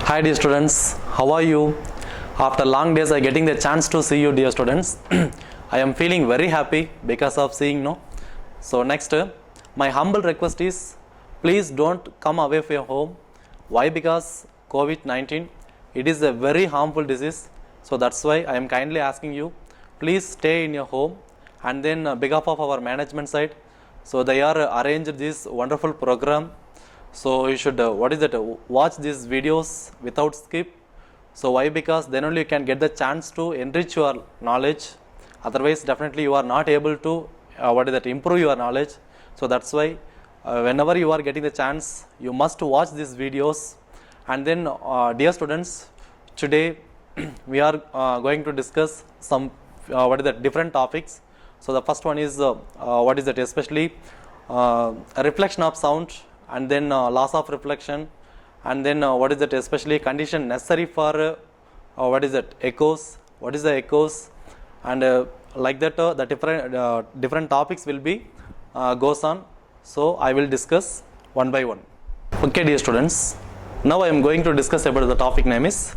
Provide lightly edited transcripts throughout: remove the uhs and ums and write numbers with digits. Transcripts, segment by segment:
Hi dear students, how are you? After long days I getting the chance to see you dear students. I am feeling very happy because of seeing no. So next my humble request is please don't come away from your home. Why? Because COVID-19 it is a very harmful disease. So that's why I am kindly asking you please stay in your home, and then behalf of our management side, so they are arranged this wonderful program. So you should watch these videos without skip. So why? Because then only you can get the chance to enrich your knowledge. Otherwise definitely you are not able to improve your knowledge. So that's why whenever you are getting the chance, you must watch these videos. And then dear students, today we are going to discuss some different topics. So the first one is especially reflection of sound, and then loss of reflection, and then especially condition necessary for echoes, what is the echoes, and like that the different topics will be goes on. So I will discuss one by one. Okay dear students, now I am going to discuss about the topic name is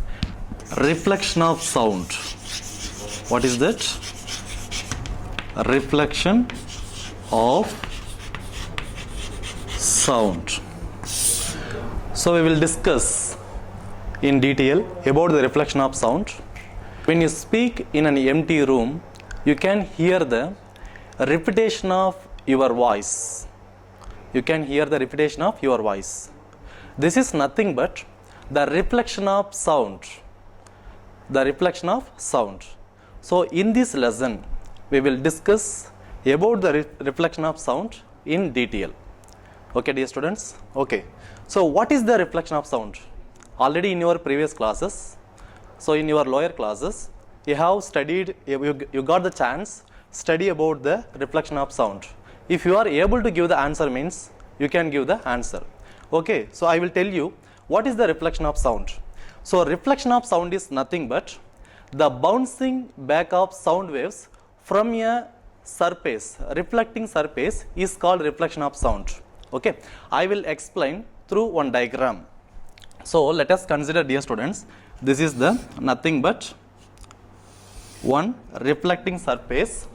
reflection of sound. What is that? Reflection of sound. So we will discuss in detail about the reflection of sound. When you speak in an empty room, you can hear the repetition of your voice. You can hear the repetition of your voice. This is nothing but the reflection of sound. The reflection of sound. So in this lesson, we will discuss about the reflection of sound in detail. Okay dear students. Okay, so what is the reflection of sound? Already in your previous classes, so in your lower classes, you have studied, you got the chance study about the reflection of sound. If you are able to give the answer, means you can give the answer. Okay, so I will tell you what is the reflection of sound. So reflection of sound is nothing but the bouncing back of sound waves from a surface. Reflecting surface is called reflection of sound. Okay, I will explain through one diagram. So let us consider, dear students, this is the nothing but one reflecting surface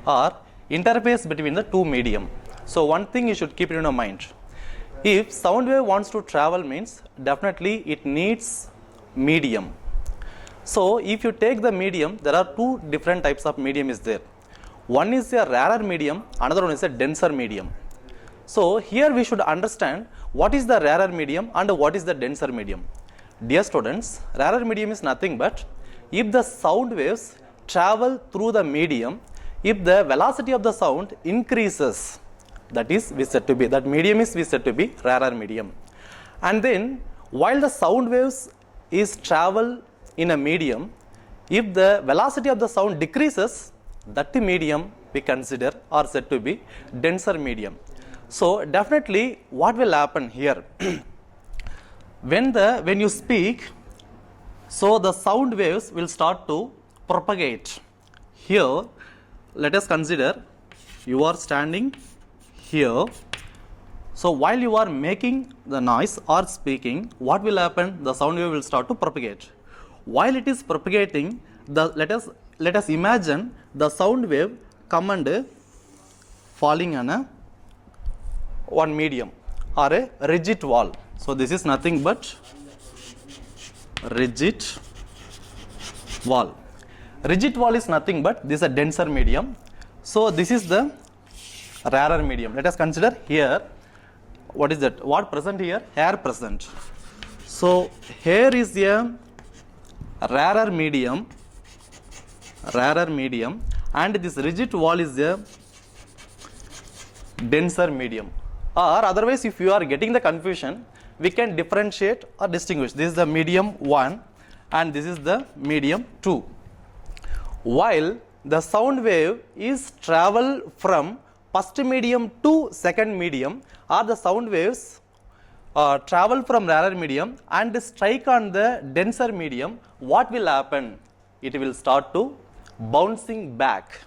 or interface between the two medium. So one thing you should keep in your mind, if sound wave wants to travel, means definitely it needs medium. So if you take the medium, there are two different types of medium is there. One is a rarer medium, another one is a denser medium. So here we should understand what is the rarer medium and what is the denser medium. Dear students, rarer medium is nothing but if the sound waves travel through the medium, if the velocity of the sound increases, that is we said to be, that medium is we said to be rarer medium. And then while the sound waves is travel in a medium, if the velocity of the sound decreases, that medium we consider or said to be denser medium. So definitely what will happen here, when you speak, so the sound waves will start to propagate. Here let us consider you are standing here. So while you are making the noise or speaking, what will happen? The sound wave will start to propagate. While it is propagating, let us imagine the sound wave come and falling on a one medium or a rigid wall. So this is nothing but rigid wall. Rigid wall is nothing but this is a denser medium. So this is the rarer medium. Let us consider here, what is that? What present here? Hair present. So hair is a rarer medium, and this rigid wall is a denser medium. Or otherwise, if you are getting the confusion, we can differentiate or distinguish. This is the medium 1 and this is the medium 2. While the sound wave is travel from first medium to second medium, or the sound waves travel from rarer medium and strike on the denser medium, what will happen? It will start to bouncing back.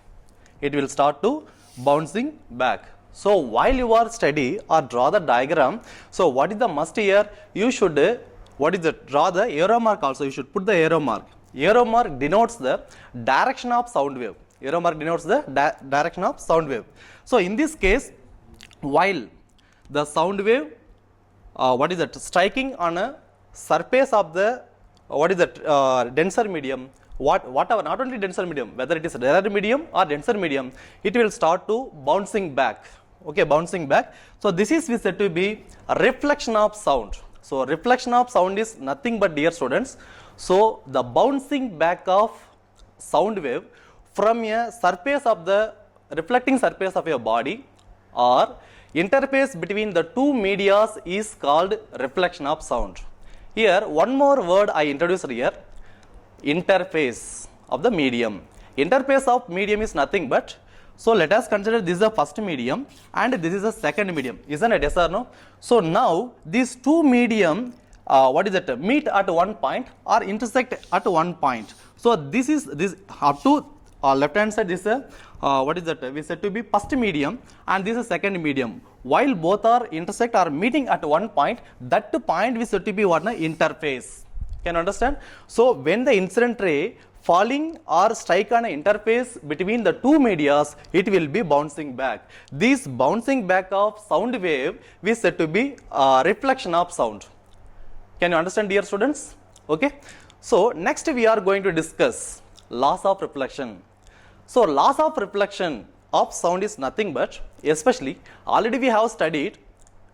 It will start to bouncing back. So while you are study or draw the diagram, so what is the must here? You should what is that? Draw the arrow mark also. You should put the arrow mark. Arrow mark denotes the direction of sound wave. Arrow mark denotes the direction of sound wave. So in this case, while the sound wave, what is that? Striking on a surface of the, what is that? Denser medium. Whatever, not only denser medium, whether it is rarer medium or denser medium, it will start to bouncing back. Okay, bouncing back. So this is we said to be a reflection of sound. So reflection of sound is nothing but, dear students, so the bouncing back of sound wave from a surface of the reflecting surface of your body or interface between the two medias is called reflection of sound. Here one more word I introduced here, interface of the medium. Interface of medium is nothing but, so let us consider this is the first medium and this is the second medium, isn't it? Yes or no? So now these two medium, what is it, meet at one point or intersect at one point. So this is this up to left hand side, this is what is that, we said to be first medium and this is second medium. While both are intersect or meeting at one point, that point we said to be what, interface. Can you understand? So when the incident ray falling or strike on an interface between the two medias, it will be bouncing back. This bouncing back of sound wave we said to be reflection of sound. Can you understand, dear students? Okay. So next we are going to discuss laws of reflection. So laws of reflection of sound is nothing but, especially already we have studied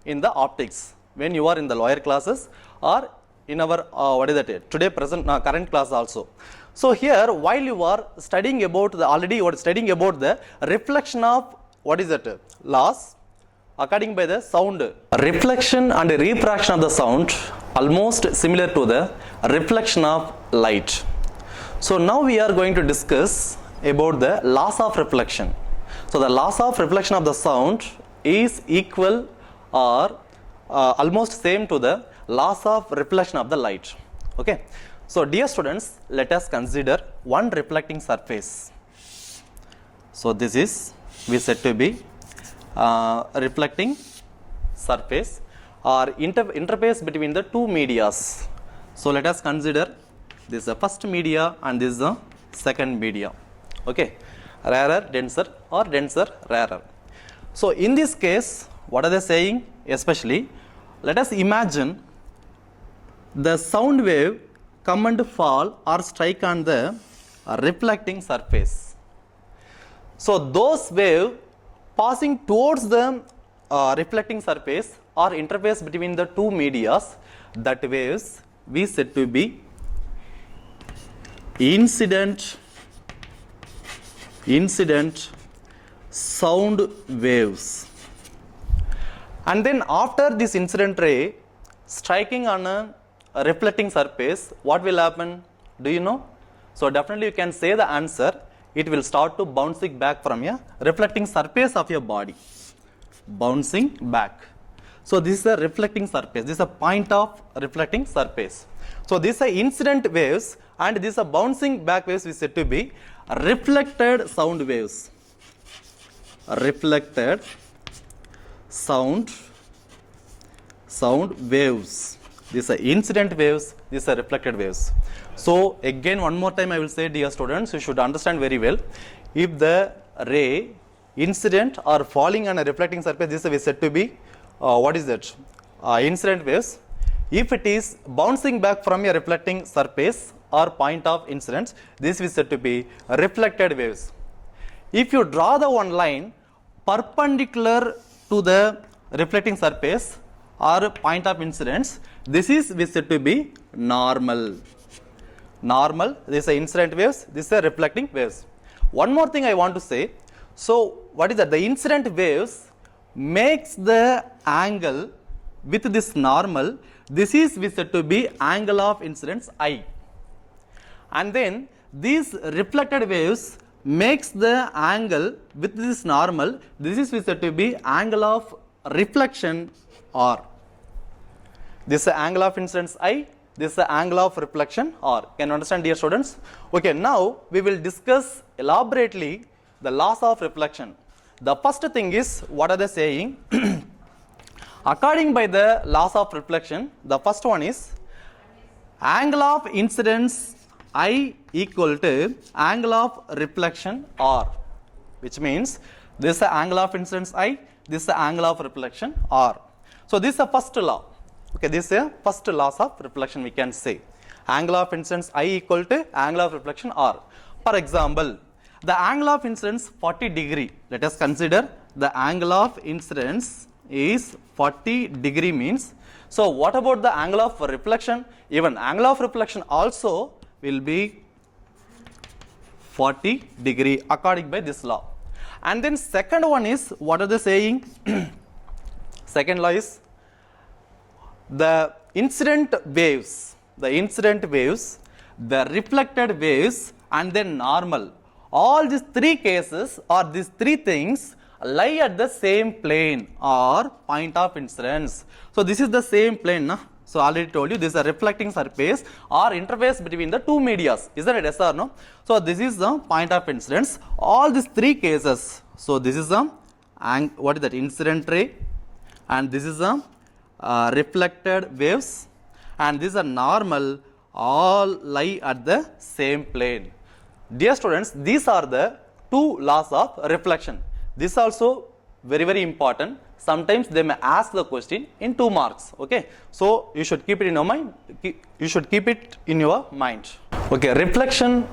in the optics when you are in the lower classes or in our what is that, today present current class also. So here while you are studying about the already you are studying about the reflection of what is that, laws according by the sound. Reflection and refraction of the sound almost similar to the reflection of light. So now we are going to discuss about the laws of reflection. So the laws of reflection of the sound is equal or almost same to the laws of reflection of the light. Okay. So dear students, let us consider one reflecting surface. So this is we said to be reflecting surface or interface between the two medias. So let us consider this is the first media and this is the second media. Okay, rarer, denser or denser, rarer. So in this case, what are they saying? Especially, let us imagine the sound wave come and fall or strike on the reflecting surface. So those waves passing towards the reflecting surface or interface between the two medias, that waves we said to be incident sound waves. And then after this incident ray striking on a reflecting surface, what will happen? Do you know? So definitely you can say the answer. It will start to bouncing back from a reflecting surface of your body. Bouncing back. So this is a reflecting surface. This is a point of reflecting surface. So these are incident waves and these are bouncing back waves we said to be reflected sound waves. Reflected sound waves. These are incident waves, these are reflected waves. So again one more time I will say, dear students, you should understand very well. If the ray incident or falling on a reflecting surface, this is said to be what is that? Incident waves. If it is bouncing back from a reflecting surface or point of incidence, this is said to be reflected waves. If you draw the one line perpendicular to the reflecting surface or point of incidence, this is said to be normal. Normal, this is incident waves, this is reflecting waves. One more thing I want to say. So what is that? The incident waves makes the angle with this normal. This is said to be angle of incidence I. And then these reflected waves makes the angle with this normal. This is said to be angle of reflection R. This is the angle of incidence I. This is the angle of reflection R. Can you understand, dear students? Okay, now we will discuss elaborately the laws of reflection. The first thing is, what are they saying? According by the laws of reflection, the first one is angle of incidence I equal to angle of reflection R, which means this is the angle of incidence I, this is the angle of reflection R. So this is the first law. Okay, this is the first laws of reflection we can say. Angle of incidence I equal to angle of reflection R. For example, the angle of incidence 40 degree. Let us consider the angle of incidence is 40 degree means. So what about the angle of reflection? Even angle of reflection also will be 40 degree according by this law. And then second one is, what are they saying? Second law is the incident waves, the reflected waves, and then normal. All these three cases or these three things lie at the same plane or point of incidence. So this is the same plane, na? So already told you this is a reflecting surface or interface between the two medias. Is that it, yes or no? So this is the point of incidence. All these three cases. So this is the what is that, incident ray, and this is the reflected waves, and this is a normal. All lie at the same plane. Dear students, these are the two laws of reflection. This also very important. Sometimes they may ask the question in 2 marks. Okay, so you should keep it in your mind. You should keep it in your mind. Okay, reflection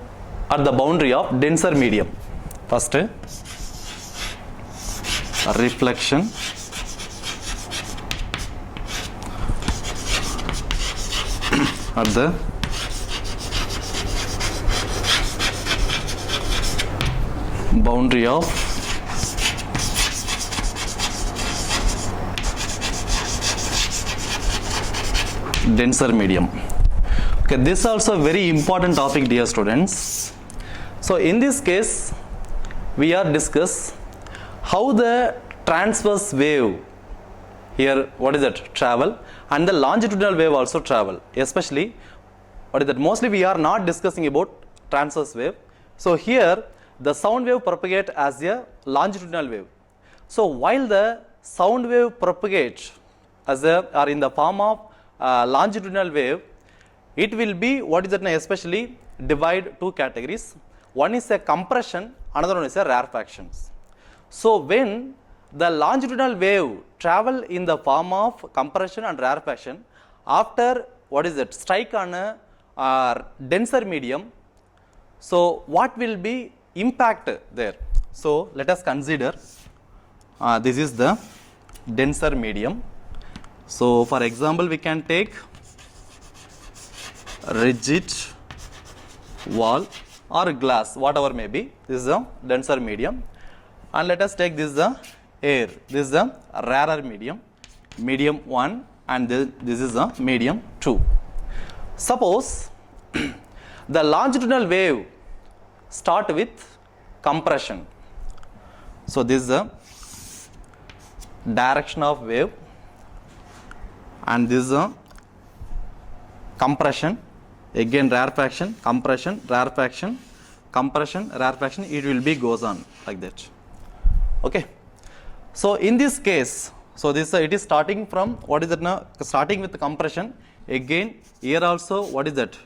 at the boundary of denser medium. First, reflection at the boundary of denser medium. Okay, this is also a very important topic, dear students. So in this case we are discuss how the transverse wave here, what is that, travel, and the longitudinal wave also travel. Especially what is that, mostly we are not discussing about transverse wave. So here the sound wave propagate as a longitudinal wave. So while the sound wave propagate as a or in the form of longitudinal wave, it will be what is that, especially divide two categories. One is a compression, another one is a rarefactions. So when the longitudinal wave travel in the form of compression and rarefaction, after what is it, strike on a denser medium, so what will be impact there? So let us consider this is the denser medium. So for example, we can take rigid wall or glass, whatever may be. This is a denser medium, and let us take this the air. This is the rarer medium, medium 1, and this is the medium 2. Suppose the longitudinal wave start with compression. So this is the direction of wave, and this is a compression, again rarefaction, compression, rarefaction, compression, rarefaction. It will be goes on like that. Okay, so in this case, so this it is starting from what is it now, starting with the compression. Again here also what is that,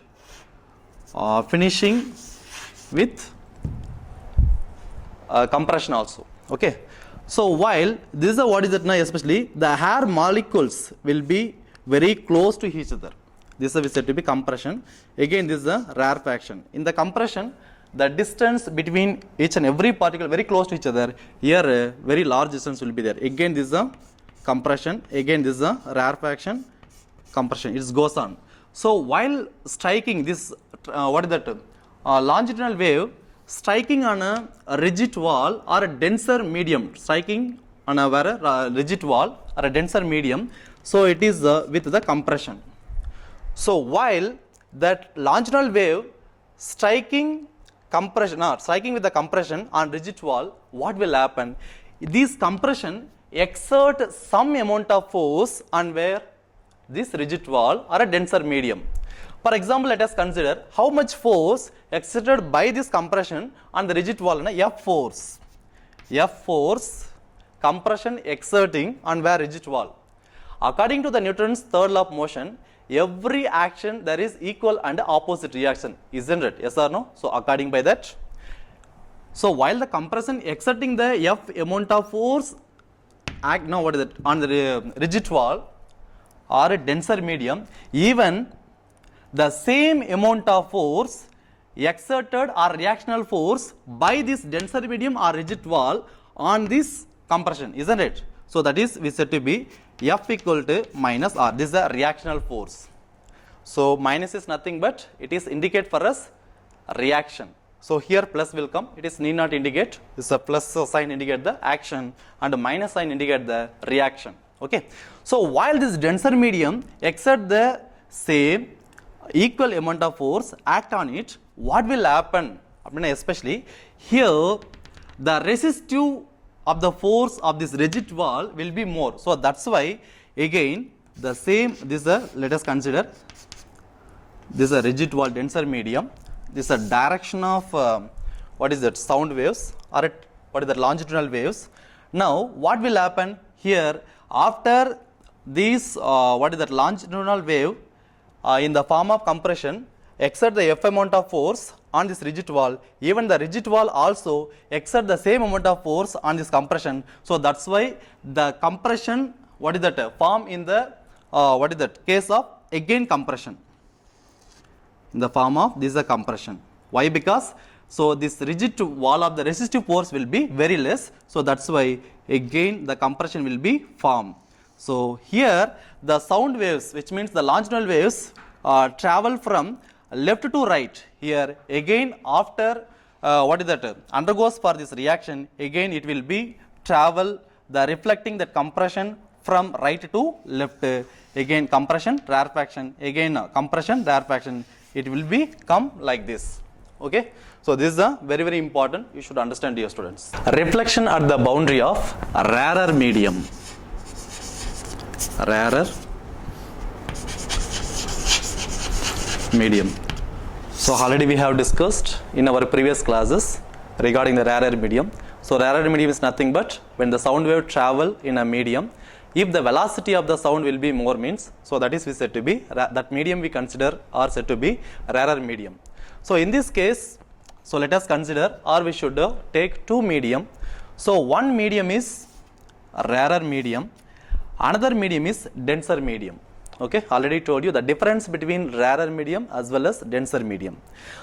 finishing with compression also. Okay, so while this is what is that now, especially the air molecules will be very close to each other. This is said to be compression. Again this is the rarefaction. In the compression, the distance between each and every particle very close to each other. Here very large distance will be there. Again this is the compression. Again this is the rarefaction, compression. It goes on. So while striking this what is that, longitudinal wave striking on a rigid wall or a denser medium, striking on a rigid wall or a denser medium, so it is with the compression. So while that longitudinal wave striking compression or striking with the compression on rigid wall, what will happen? This compression exert some amount of force on where, this rigid wall or a denser medium. For example, let us consider how much force exerted by this compression on the rigid wall. F force. F force, compression exerting on where rigid wall. According to the Newton's third law of motion, every action there is equal and opposite reaction, isn't it? Yes or no? So according by that, so while the compression exerting the F amount of force act now what is it on the rigid wall or a denser medium, even the same amount of force exerted or reactional force by this denser medium or rigid wall on this compression, isn't it? So that is we said to be F equal to minus R. This is the reactional force. So minus is nothing but it is indicate for us reaction. So here plus will come, it is need not indicate, this is a plus sign indicate the action and a minus sign indicate the reaction. Okay. So while this denser medium exert the same equal amount of force act on it, what will happen? Especially here the resistive of the force of this rigid wall will be more. So that's why again the same, this is a, let us consider this is a rigid wall denser medium, this is a direction of what is that sound waves or what is the longitudinal waves. Now what will happen here after these what is that longitudinal wave in the form of compression exert the F amount of force on this rigid wall, even the rigid wall also exert the same amount of force on this compression. So that's why the compression what is that form in the what is that case of again compression in the form of this is a compression. Why? Because so this rigid wall of the resistive force will be very less, so that's why again the compression will be formed. So here the sound waves, which means the longitudinal waves travel from left to right. Here again after what is that undergoes for this reaction, again it will be travel the reflecting that compression from right to left. Again compression rarefaction, again compression rarefaction, it will be come like this. Okay. So this is a very very important, you should understand, dear students. Reflection at the boundary of rarer medium. Rarer medium. So already we have discussed in our previous classes regarding the rarer medium. So rarer medium is nothing but when the sound wave travel in a medium, if the velocity of the sound will be more means, so that is we said to be that medium we consider are said to be rarer medium. So in this case, so let us consider or we should take two medium. So one medium is rarer medium, another medium is denser medium. Okay, already told you the difference between rarer medium as well as denser medium.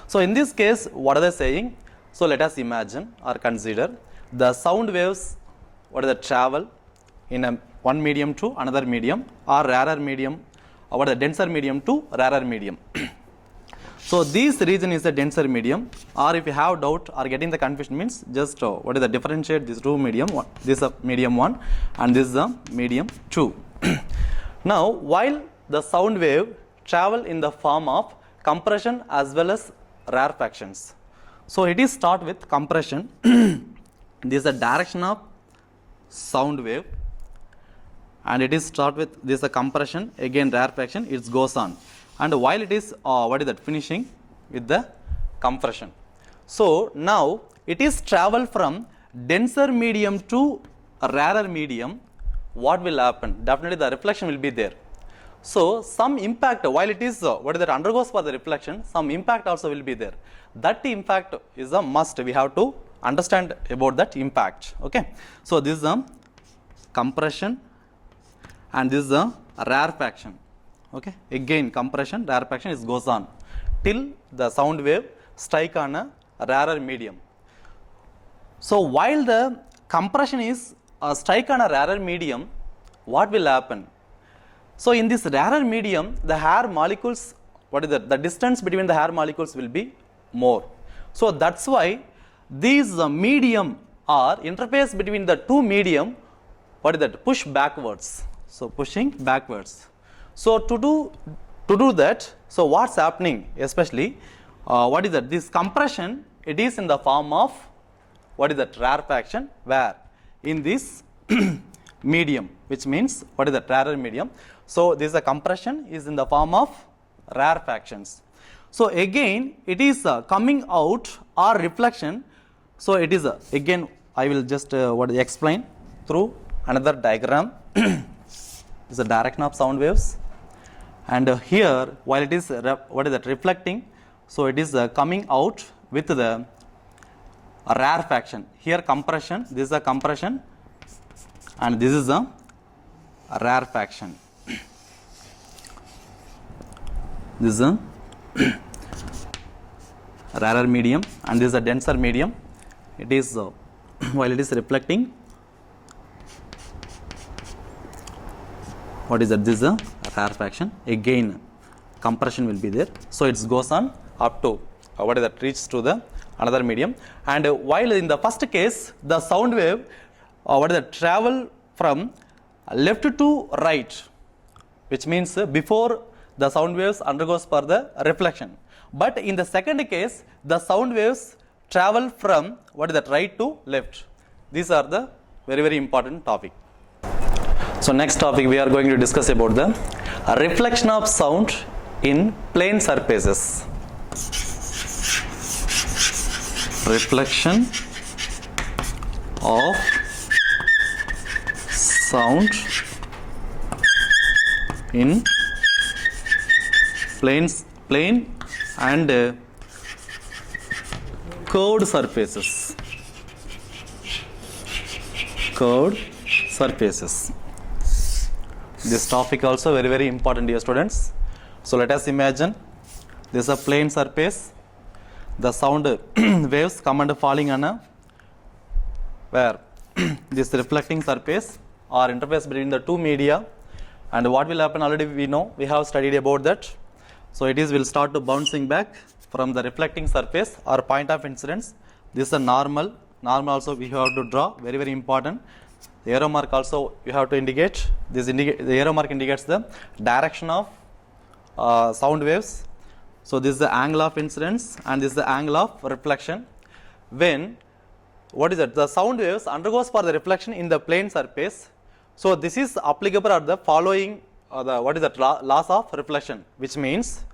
So in this case, what are they saying? So let us imagine or consider the sound waves what is the travel in a one medium to another medium or rarer medium or what is the denser medium to rarer medium. So this region is the denser medium, or if you have doubt or getting the confusion means just what is the differentiate this two medium, this is a medium 1 and this is a medium 2. Now while the sound wave travel in the form of compression as well as rarefactions. So it is start with compression. This is the direction of sound wave and it is start with this is a compression, again rarefaction, it goes on. And while it is what is that finishing with the compression. So now it is travel from denser medium to a rarer medium, what will happen? Definitely the reflection will be there. So some impact while it is what is that undergoes for the reflection, some impact also will be there. That impact is a must, we have to understand about that impact. Okay. So this is a compression and this is a rarefaction. Okay, again compression rarefaction is goes on till the sound wave strike on a rarer medium. So while the compression is strike on a rarer medium, what will happen? So in this rarer medium, the air molecules, what is that? The distance between the air molecules will be more. So that's why these medium or interface between the two medium, what is that? Push backwards. So pushing backwards. So to do that, so what's happening especially, what is that? This compression, it is in the form of, what is that? Rarefaction, where in this medium, which means, what is that? Rarer medium. So this is a compression is in the form of rarefactions. So again, it is coming out or reflection. So it is again, I will just explain through another diagram. This is the direction of sound waves. and here while it is what is that, reflecting, so it is coming out with the rarefaction. Here compression, this is a compression, and this is a rarefaction. This is a rarer medium and this is a denser medium. It is while it is reflecting, what is that, this is a rarefaction. Again compression will be there, so it goes on up to what is that, reaches to the another medium. And while in the first case the sound wave what is that, travel from left to right, which means before the sound waves undergoes for the reflection. But in the second case the sound waves travel from what is that, right to left. These are the very important topic. So next topic we are going to discuss about the reflection of sound in plane surfaces. Reflection of sound in plane and curved surfaces. Curved surfaces. This topic also very important, dear students. So let us imagine this is a plane surface. The sound waves come and falling on a where this reflecting surface or interface between the two media, and what will happen already we know, we have studied about that. So it is will start to bouncing back from the reflecting surface or point of incidence. This is a normal also we have to draw, very important. The arrow mark also you have to indicate. The arrow mark indicates the direction of sound waves. So this is the angle of incidence and this is the angle of reflection. When what is it, the sound waves undergoes for the reflection in the plane surface, so this is applicable at the following the what is that, laws of reflection, which means,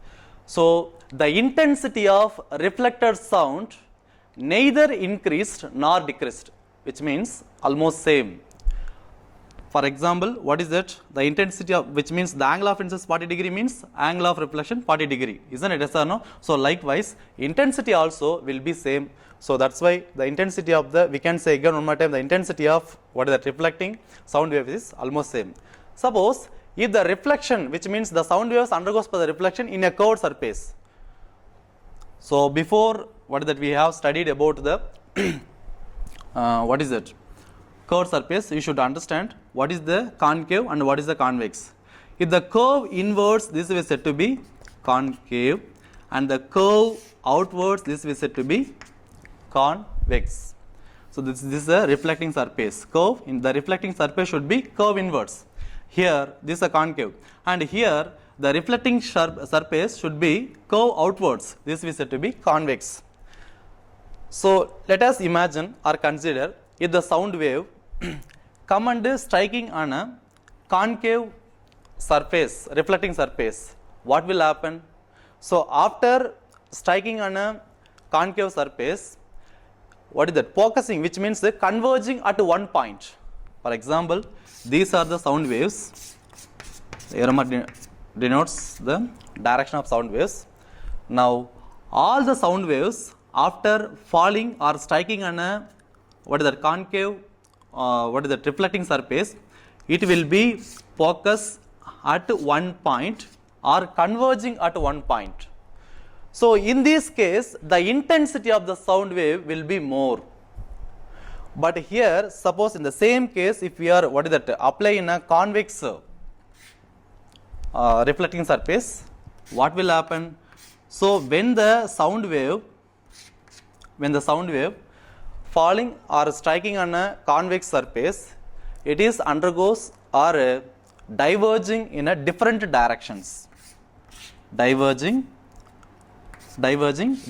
so the intensity of reflected sound neither increased nor decreased, which means almost same. For example, what is that, the intensity of, which means the angle of incidence 40 degree means angle of reflection 40 degree, isn't it, yes or no? So likewise intensity also will be same. So that's why the intensity of the, we can say again one more time, the intensity of what is that, reflecting sound wave is almost same. Suppose if the reflection, which means the sound waves undergoes for the reflection in a curved surface. So before what is that, we have studied about the what is it, curved surface. You should understand what is the concave and what is the convex. If the curve inwards, this is said to be concave, and the curve outwards, this is said to be convex. So this is a reflecting surface. Curve in the reflecting surface should be curve inwards. Here this is a concave, and here the reflecting surface should be curve outwards. This is said to be convex. So let us imagine or consider if the sound wave come and striking on a concave surface, reflecting surface, what will happen? So after striking on a concave surface, what is that, focusing, which means the converging at one point. For example, these are the sound waves. The arrow mark denotes the direction of sound waves. Now all the sound waves after falling or striking on a what is that, concave what is that, reflecting surface, it will be focused at one point or converging at one point. So in this case the intensity of the sound wave will be more. But here suppose in the same case if we are what is that, apply in a convex reflecting surface, what will happen? So when the sound wave falling or striking on a convex surface, it is undergoes or diverging in a different directions. Diverging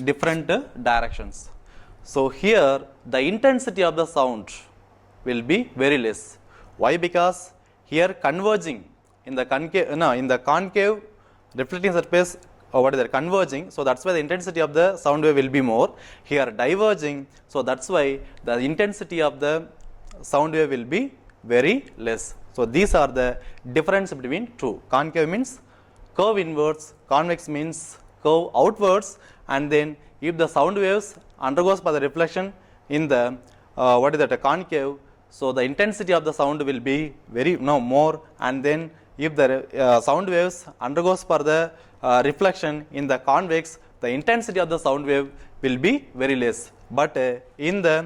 different directions. So here the intensity of the sound will be very less. Why? Because here converging in the concave reflecting surface, or what is that, converging, so that's why the intensity of the sound wave will be more. Here diverging, so that's why the intensity of the sound wave will be very less. So these are the difference between two. Concave means curve inwards, convex means curve outwards, and then if the sound waves undergoes by the reflection in the concave, so the intensity of the sound will be very more, and then if the sound waves undergoes for the reflection in the convex, the intensity of the sound wave will be very less. But in the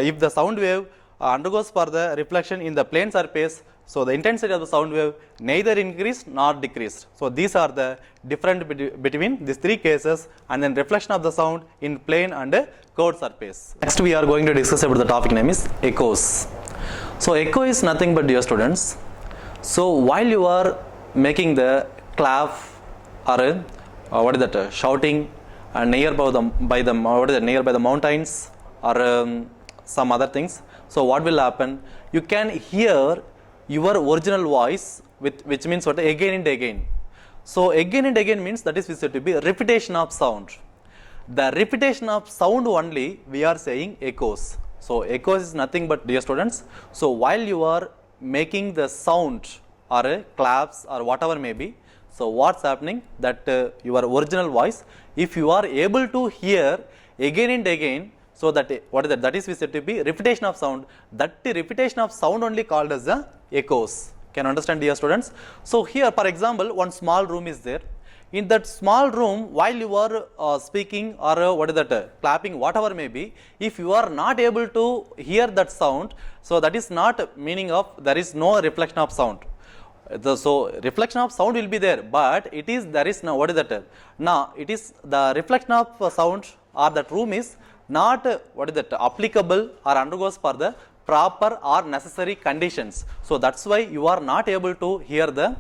if the sound wave undergoes for the reflection in the plane surface, so the intensity of the sound wave neither increased nor decreased. So these are the different between these three cases, and then reflection of the sound in plane and curved surface. Next we are going to discuss about the topic name is echoes. So echo is nothing but, dear students, so while you are making the clap or shouting nearby the mountains or some other things, so what will happen? You can hear your original voice, which means what? Again and again. So again and again means that is said to be repetition of sound. The repetition of sound only we are saying echoes. So echoes is nothing but, dear students, so while you are making the sound or claps or whatever may be, so what's happening that your original voice, if you are able to hear again and again, so that that is said to be repetition of sound. That the repetition of sound only called as the echoes. Can you understand, dear students? So here, for example, one small room is there. In that small room, while you are speaking or clapping, whatever may be, if you are not able to hear that sound, so that is not meaning of there is no reflection of sound. So reflection of sound will be there, but it is there is no now it is the reflection of sound or that room is not applicable or undergoes for the proper or necessary conditions. So that's why you are not able to hear the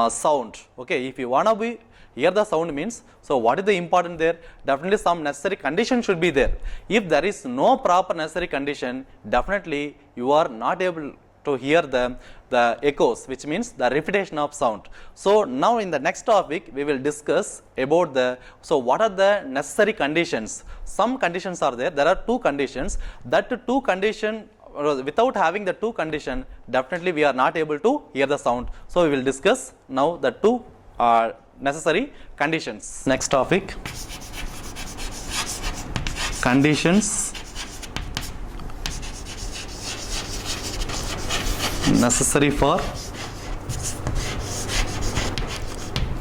sound. Okay, if you wanna be hear the sound means, so what is the important there? Definitely some necessary condition should be there. If there is no proper necessary condition, definitely you are not able to hear the echoes, which means the repetition of sound. So now in the next topic we will discuss about what are the necessary conditions. Some conditions are there. There are two conditions. That two condition, without having the two condition, definitely we are not able to hear the sound. So we will discuss now the two necessary conditions. Next topic, conditions necessary for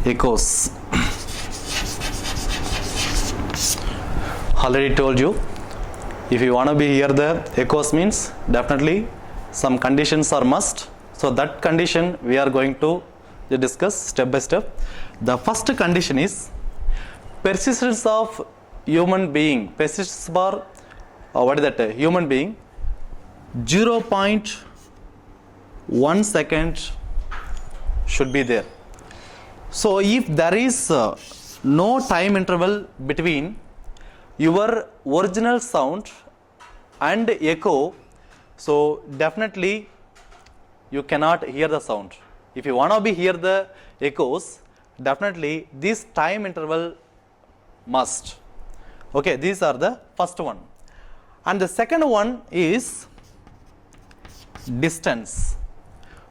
echoes. Already told you, if you want to be hear the echoes means definitely some conditions are must. So that condition we are going to discuss step by step. The first condition is persistence of human being. Persistence for human being 0.1 second should be there. So if there is no time interval between your original sound and echo, so definitely you cannot hear the sound. If you want to be hear the echoes, definitely this time interval must. Okay, these are the first one. And the second one is distance.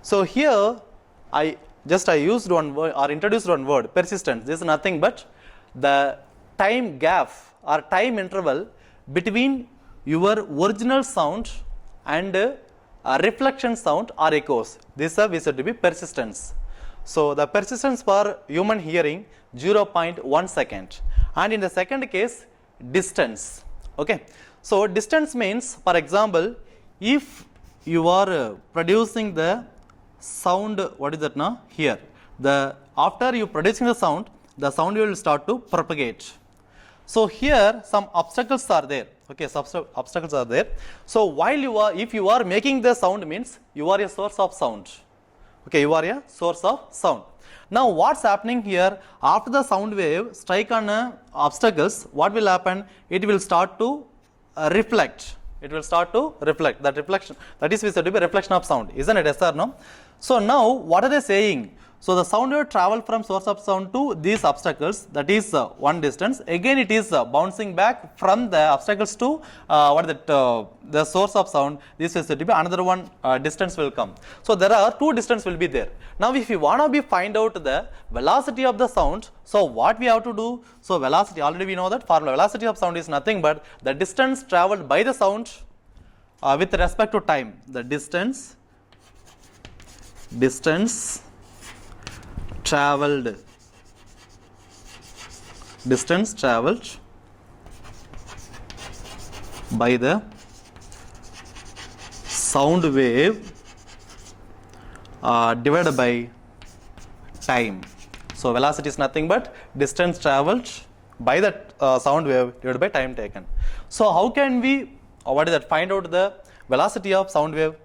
So here I used one word or introduced one word, persistence. This is nothing but the time gap or time interval between your original sound and reflection sound or echoes. This we said to be persistence. So the persistence for human hearing 0.1 second. And in the second case, distance. Okay. So distance means, for example, if you are producing the sound, what is that now? Here. After you producing the sound will start to propagate. So here some obstacles are there. Okay, obstacles are there. So while if you are making the sound means you are a source of sound. Okay, you are a source of sound. Now what's happening here, after the sound wave strike on obstacles, what will happen? It will start to reflect. It will start to reflect. That reflection, that is we said to be reflection of sound. Isn't it? Yes or no? So now what are they saying? So the sound wave travel from source of sound to these obstacles, that is one distance. Again it is bouncing back from the obstacles to the source of sound. This is to be another one distance will come. So there are two distance will be there. Now if you want to find out the velocity of the sound, so what we have to do? So velocity, already we know that formula, velocity of sound is nothing but the distance traveled by the sound with respect to time. The distance traveled by the sound wave divided by time. So velocity is nothing but distance traveled by the sound wave divided by time taken. So how can we find out the velocity of sound wave?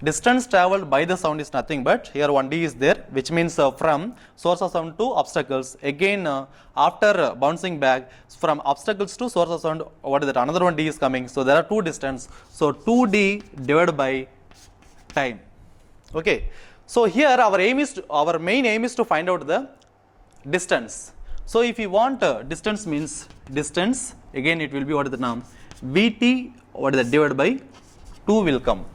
Distance traveled by the sound is nothing but, here 1d is there, which means from source of sound to obstacles. Again after bouncing back from obstacles to source of sound, another 1d is coming. So there are two distance. So 2d divided by time. Okay. So here our main aim is to find out the distance. So if you want distance means distance, again it will be Vt divided by 2 will come.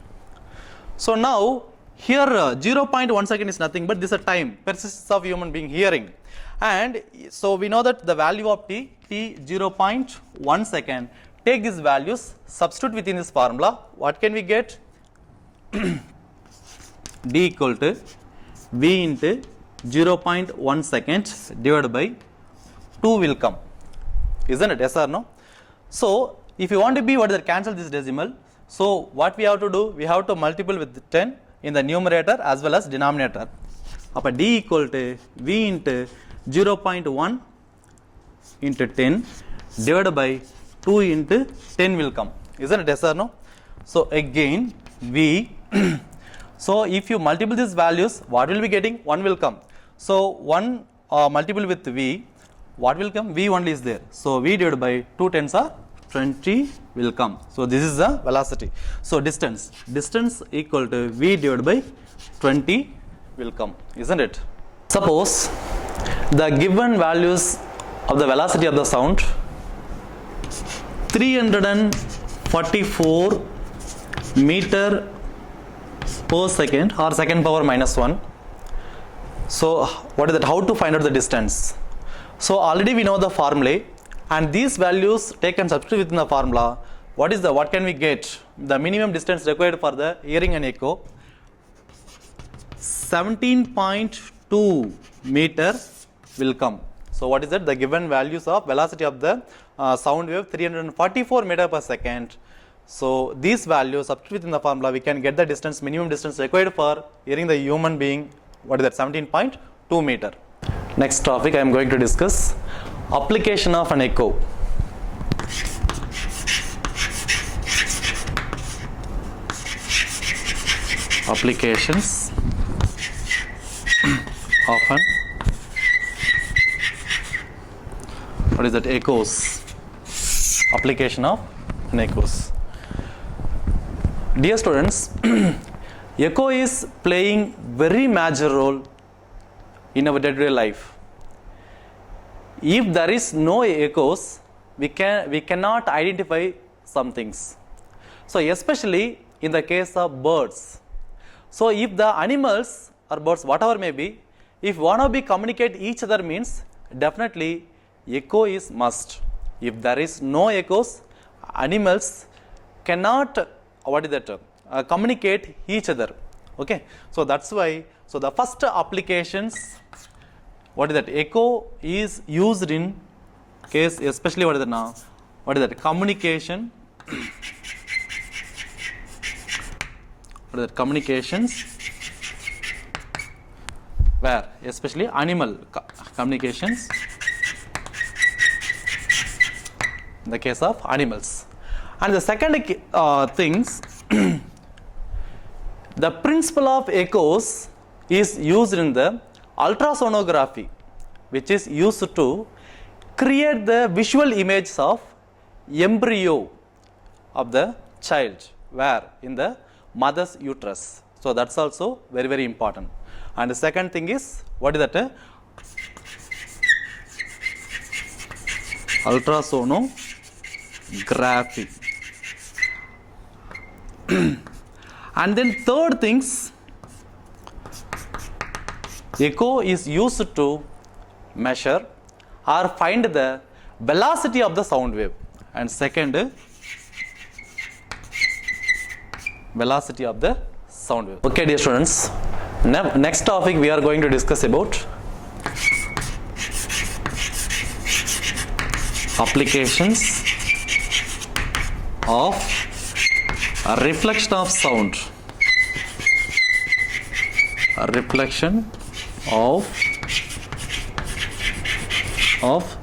So now here 0.1 second is nothing but this is a time, persistence of human being hearing, and so we know that the value of t 0.1 second. Take these values, substitute within this formula. What can we get? D equal to V into 0.1 second divided by 2 will come, isn't it? Yes or no? So if you want to be cancel this decimal, so what we have to do? We have to multiple with 10 in the numerator as well as denominator. Appa D equal to V into 0.1 into 10 divided by 2 into 10 will come, isn't it? Yes or no? So again V so if you multiple these values, what will be getting? 1 will come. So 1 multiple with V, what will come? V only is there. So V divided by 2 tens are 20 will come. So this is the velocity. So distance equal to V divided by 20 will come, isn't it? Suppose the given values of the velocity of the sound 344 meter per second or second power minus 1. So what is that? How to find out the distance? So already we know the formula, and these values taken substitute within the formula. What can we get? The minimum distance required for the hearing and echo 17.2 meter will come. So what is that? The given values of velocity of the sound wave 344 meter per second. So these values substitute within the formula, we can get the distance, minimum distance required for hearing the human being. What is that? 17.2 meter. Next topic I am going to discuss application of an echo. Applications of an echoes. Application of an echoes. Dear students, echo is playing very major role in our day-to-day life. If there is no echoes, we cannot identify some things. So especially in the case of birds. So if the animals or birds, whatever may be, if one of them communicate each other means definitely echo is must. If there is no echoes, animals cannot communicate each other. Okay, so that's why. So the first applications, echo is used in case, especially communication. Communications where especially animal communications, in the case of animals. And the second things, the principle of echoes is used in the ultrasonography, which is used to create the visual images of embryo of the child, where in the mother's uterus. So that's also very, very important. And the second thing is, what is that? Ultrasonography. And then third things, echo is used to measure or find the velocity of the sound wave. And second, velocity of the sound wave. Okay, dear students, next topic we are going to discuss about applications of reflection of sound. Reflection of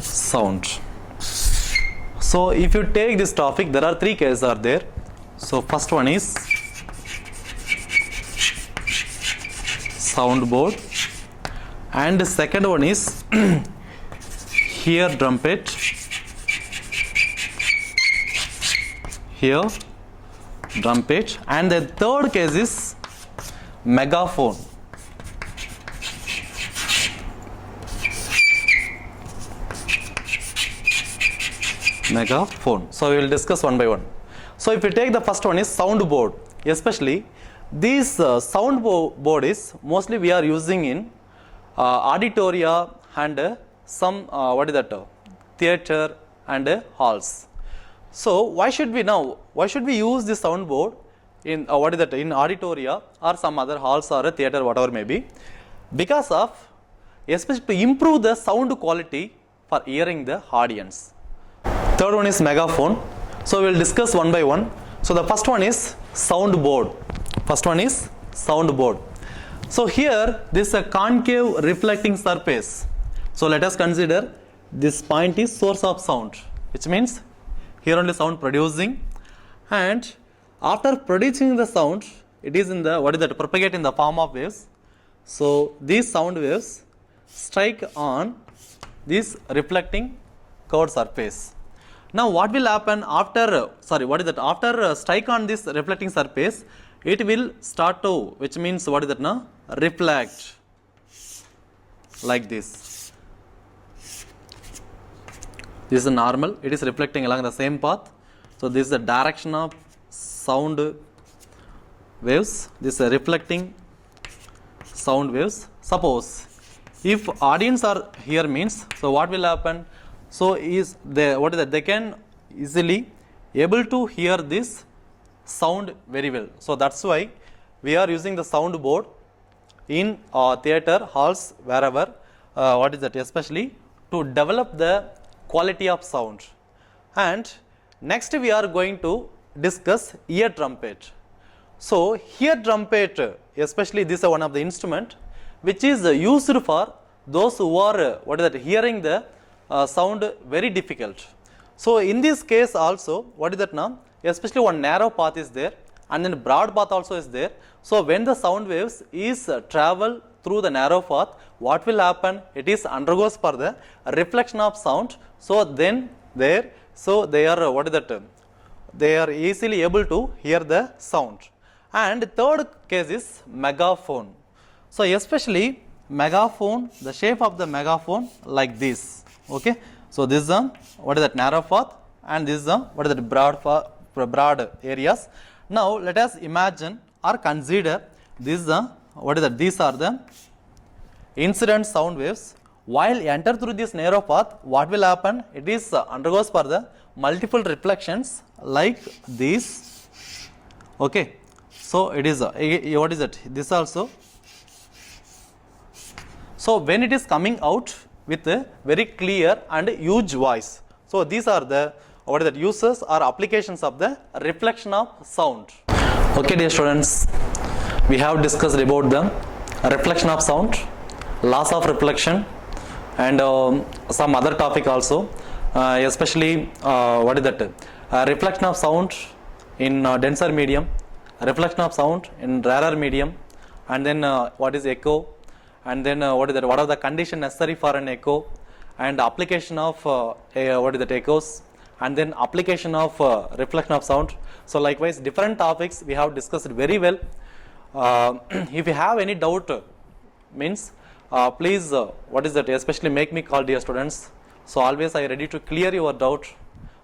sound. So if you take this topic, there are three cases are there. So first one is soundboard, and the second one is here trumpet, here trumpet, and the third case is megaphone. Megaphone. So we will discuss one by one. So if you take the first one is soundboard, especially this soundboard is mostly we are using in auditoria and some theater and halls. So why should we use this soundboard in in auditoria or some other halls or a theater, whatever may be? Because of, especially to improve the sound quality for hearing the audience. Third one is megaphone. So we will discuss one by one. So the first one is soundboard. So here this is a concave reflecting surface. So let us consider this point is source of sound, which means here only sound producing, and after producing the sound, it is in the propagate in the form of waves. So these sound waves strike on this reflecting curved surface. Now what will happen after strike on this reflecting surface, it will start to, which means reflect like this. This is normal, it is reflecting along the same path. So this is the direction of sound waves, this is reflecting sound waves. Suppose if audience are here means, so what will happen? So is they can easily able to hear this sound very well. So that's why we are using the soundboard in theater halls, wherever especially to develop the quality of sound. And next we are going to discuss ear trumpet. So ear trumpet, especially this is one of the instrument which is used for those who are hearing the sound very difficult. So in this case also, especially one narrow path is there and then broad path also is there. So when the sound waves is travel through the narrow path, what will happen? It is undergoes for the reflection of sound. So then they are they are easily able to hear the sound. And third case is megaphone. So especially megaphone, the shape of the megaphone like this. Okay, so this is narrow path, and this is broad areas. Now let us imagine or consider this these are the incident sound waves. While enter through this narrow path, what will happen? It is undergoes for the multiple reflections like this. Okay, so it is this also. So when it is coming out with a very clear and huge voice. So these are the uses or applications of the reflection of sound. Okay, dear students, we have discussed about the reflection of sound, laws of reflection, and some other topic also, especially reflection of sound in denser medium, reflection of sound in rarer medium, and then what is echo, and then what are the conditions necessary for an echo, and application of echoes, and then application of reflection of sound. So likewise different topics we have discussed very well. If you have any doubt, means please what is that, especially make me call, dear students. So always I ready to clear your doubt.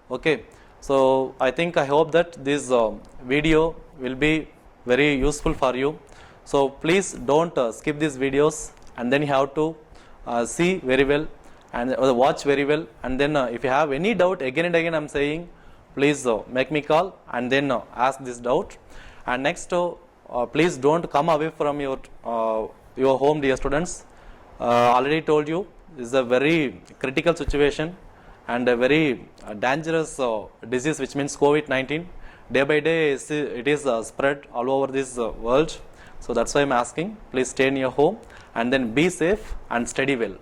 Okay, so I think, I hope that this video will be very useful for you. So please don't skip these videos, and then you have to see very well and watch very well, and then if you have any doubt, again and again I'm saying, please make me call and then ask this doubt. And next, please don't come away from your home, dear students. Already told you, this is a very critical situation and a very dangerous disease, which means COVID-19. Day by day it is spread all over this world. So that's why I'm asking, please stay in your home and then be safe and study well.